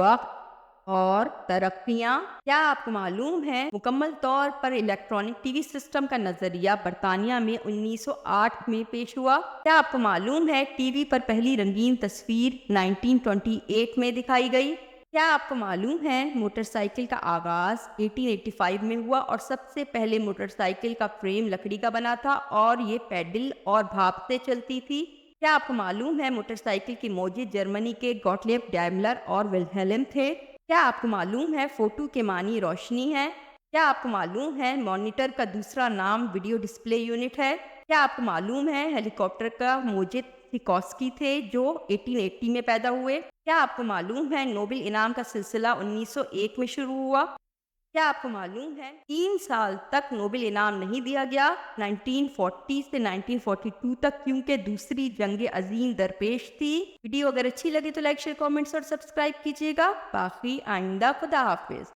وقت اور ترقیاں۔ کیا آپ کو معلوم ہے مکمل طور پر الیکٹرانک ٹی وی سسٹم کا نظریہ برطانیہ میں 1908 میں پیش ہوا؟ کیا آپ کو معلوم ہے ٹی وی پر پہلی رنگین تصویر 1928 میں دکھائی گئی؟ کیا آپ کو معلوم ہے موٹر سائیکل کا آغاز 1885 میں ہوا اور سب سے پہلے موٹر سائیکل کا فریم لکڑی کا بنا تھا اور یہ پیڈل اور بھاپ سے چلتی تھی؟ کیا آپ کو معلوم ہے موٹر سائیکل کے موجد جرمنی کے گوٹلیب ڈائملر اور ولہیلم تھے؟ کیا آپ کو معلوم ہے فوٹو کے معنی روشنی ہے؟ کیا آپ کو معلوم ہے مانیٹر کا دوسرا نام ویڈیو ڈسپلے یونٹ ہے؟ کیا آپ کو معلوم ہے ہیلی کاپٹر کا موجد سیکوسکی تھے جو 1880 میں پیدا ہوئے؟ کیا آپ کو معلوم ہے نوبل انعام کا سلسلہ 1901 میں شروع ہوا؟ کیا آپ کو معلوم ہے 3 سال تک نوبل انعام نہیں دیا گیا 1940 سے 1942 تک کیونکہ دوسری جنگ عظیم درپیش تھی؟ ویڈیو اگر اچھی لگے تو لائک شیئر کامنٹس اور سبسکرائب کیجیے گا۔ باقی آئندہ خدا حافظ۔